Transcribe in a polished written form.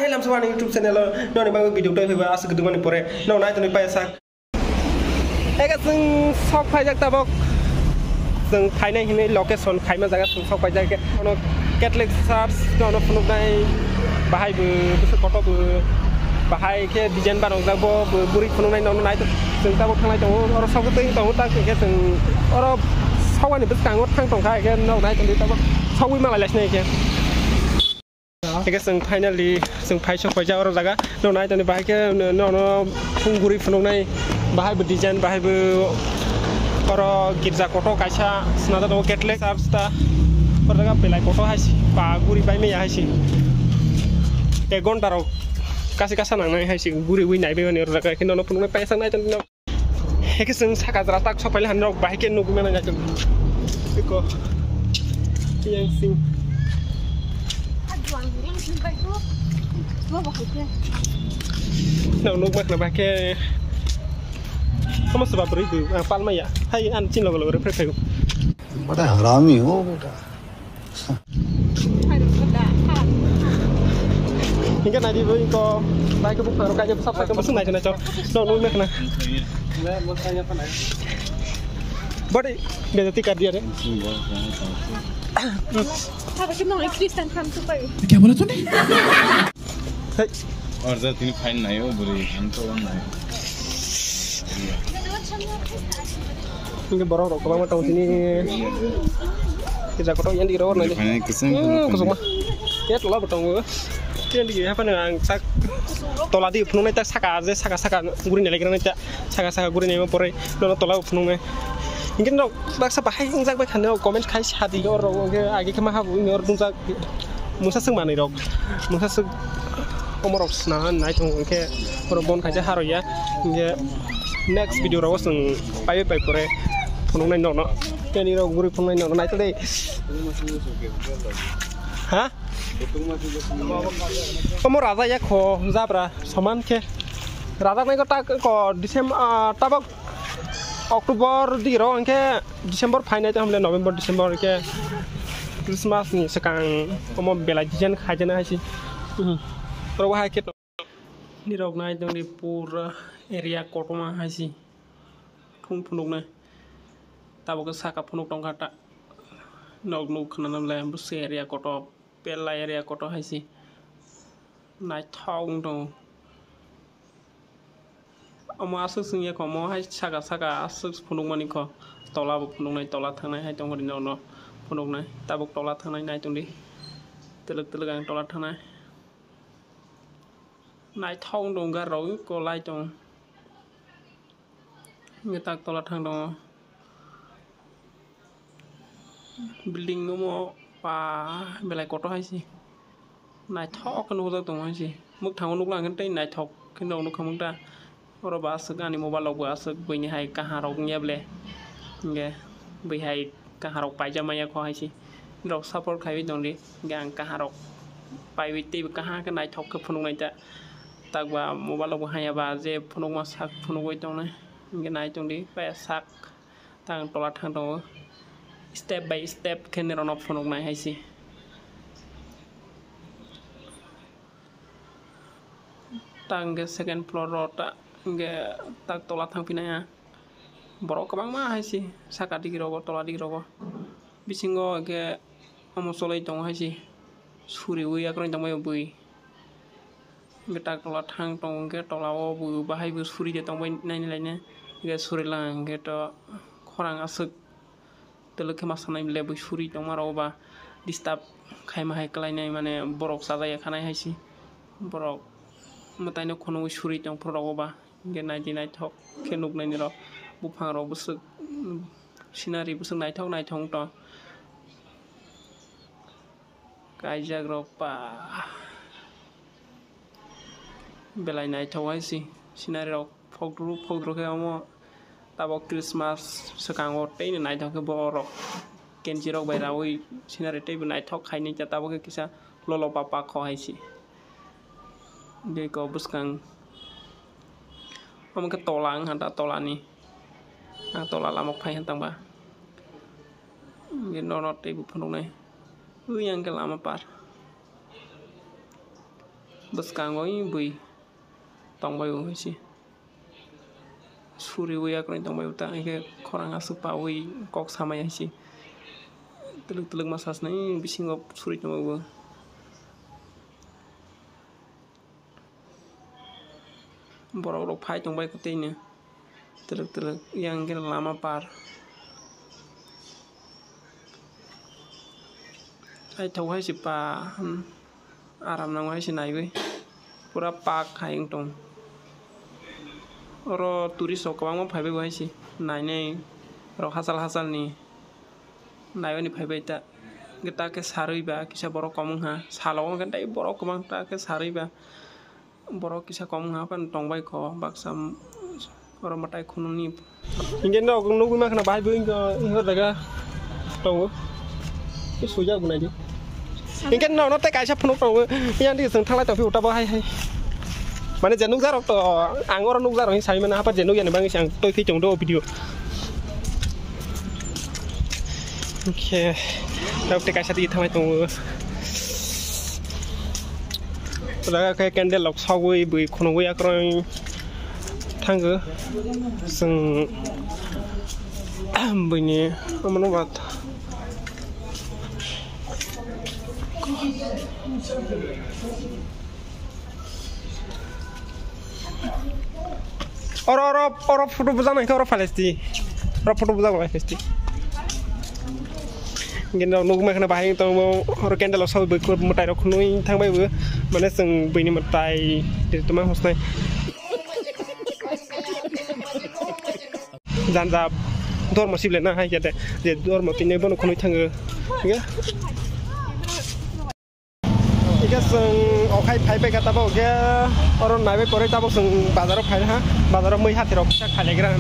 hai làm sao anh YouTube channel nó này bao video tôi phải vào sự kedua nih pore nó nãy tôi phải sang cái sừng sọc phải chắc ta bọc sừng phải này hình location phải mà jaga sừng sọc phải chắc cái nó Catholic church nó phun này bahai bu bisa kotor bu bahai cái design barang jago bu buri phun này nó nãy sừng ta bọc thang này trong orang sau cái tiếng trong ta cái sừng orang sau này biết càng ngót thang trong cái nó nãy tôi ta bọc sau khi mang lại này kia cái sừng finally sừng phải cho phải giao ra nó này tụi bài cái nó phun guri phun này bahai ber design bahai ber para girja koto kaisa senada to Catholic church ta para pelai koto haisi pa guri bai me haisi e gon taro kasih nang nai haisi guri wi nai be ne ra cái nó phun pai sang nai tụi cái sừng saka ra tak so pai han rok bahai cái nó cũng mana nyakul ko yang sing nào nút mắt là ba cái không sebab beribu apal mah ya hay ăn chín lò lò prefer bada harami ho beda hingga nanti với có ba cái bút nào cái sắp cái bút này cho này cho nó nuôi mắt này bớt đi bây giờ tiket dia đấy Apa kita mau Kristen kan supaya? क्या बोला तूने? और जब तीन fine नहीं हो बुरी हम तो नहीं ini baru rok kalau mau tahu sini kita kotor yang di rawat nanti kusuk mah ya telah bertemu yang di apa nih tak tola di penuh nanti saka aja saka gurin lagi nanti saka gurin yang mau pore lalu tola penuh nih mungkin rok baksa bahaya yang zak baik hanya komen kai hati orang agi kemah aku ini orang zak musa seng mana rok musa seng omorok nah naik tuh kayak orang bon kaja haro ya next video rawat seng pai pore penuh nih no jadi rok gurin penuh nih no naik tuh deh hah Kamu rasa ya kok zabra saman ke rasa nih kok Desember tabak Oktober di ro ke Desember final tuh hamil November Desember ke Christmas nih sekarang kamu bela jajan khajana sih terus wah kita di rok naik dong di pura area kota mah sih punuk nih tabak saka punuk dong kata nok kena namanya bus area kota pela area kota sih naik thong dong Ama asuk sengnya kau mau hai saka asuk punuk mani kau tola punuk nai tola thang nai hai tong kau di no punuk nai tabuk tola thang nai tong di teluk ang tola thang nai thong dong gar rau ko lai tong ngetak tola thang dong building mo pa belai koto hai si nai thok kan ho tong hai si muk thang nuk lang kan tai nai thok kan dong nuk kamung ta orang bahasa kan ini mobile logo asal punya hai kaharoknya boleh, enggak, punya hai kaharok pajama ya kau hai sih, rok support kai dong di, gang kaharok, pai witi kahar kan naik thok ke punung naik tak bah mobile logo hai ya bah je punung masak punung woi dong nih, enggak naik dong di, pai sak, tang tolat tang dong, step by step kan neronop punung naik hai sih. Tang ke second floor rota nggak tak tolat tang pinanya borok kebang mah sih saka di rogo tolat di rogo bisingo ke amosolai tong sih suri ui aku nih tong mau bui nggak tak tolat tang tong ke tolawo bu bahai bu suri dia tong mau nai lainnya nggak suri lang gitu kurang asik teluk kemasan nai bu suri tong marau bah distab kai mahai kelainnya mana borok saja ya kanai sih borok matanya kono suri tong produk bah nggak naik thok kenuk naik niro bupang ro busuk sinari busuk naik thong to kajak ro pa belai naik thok ai sih sinari ro phok dru ke amo tabok Christmas sekarang ote ini naik thok ke borok kenji ro bai rawi sinari te naik thok khai ni jata tabok ke kisah lolo papa kho ai sih dia kau buskang Kamu ketolang hantar tola nih, tola lamok pai hantang bah, gini nonot ibu penuh nih, yang kelama par, Beskangoi bui tongbayu sih. Suri bui aku nih tongbayu tak ini korang asupa bui kok sama ya sih. Teluk masas nih bisa ngop suri tongbayu. Borok pai tongbayu kutenya. Teluk yang kira lama par. Hai tahu hai si pa aram nang hai si nai gue pura pak hai tong oro turis so kawang phai be hai si nai nei ro hasal ni nai ni phai be ta kita ke sarui ba kisa borok komung ha salong kan dai borok komang ta ke sarui ba borok kisa komung ha pan tong bai ko baksam oro matai khunu ni ingen no nugu ma khana bai buing ko ho daga tong cái số giờ của này đi những cái nó tay cái sắp nút rồi yang đi sừng thang lại tàu phiêu tàu hay mà nó dẫn nút ra rồi tàu ăn ở nút ra rồi sai mà nó bắt dẫn nút này bằng cái sang tôi phi trồng đô video ok tàu tay cái sắp đi thang lại tàu là cái candle lọc sau với bưởi khôn với cái thang cứ sừng bưởi này mà nó vào Orang foto besar nih orang Palestina, orang foto besar orang Palestina. Gini nunggu mereka bahaya itu mau orang kendal asal berkur mutai rok nui thang bayi ber, mana seng bini mutai di tempat hostnya. Jangan dor masih lena hai jadi dor mau pindah bono nui thang ya. Ikan seng okai pai pe kata bau ke orang naik pe kore tabok seng bazar pai ha bazar mai hati rok cak kali geran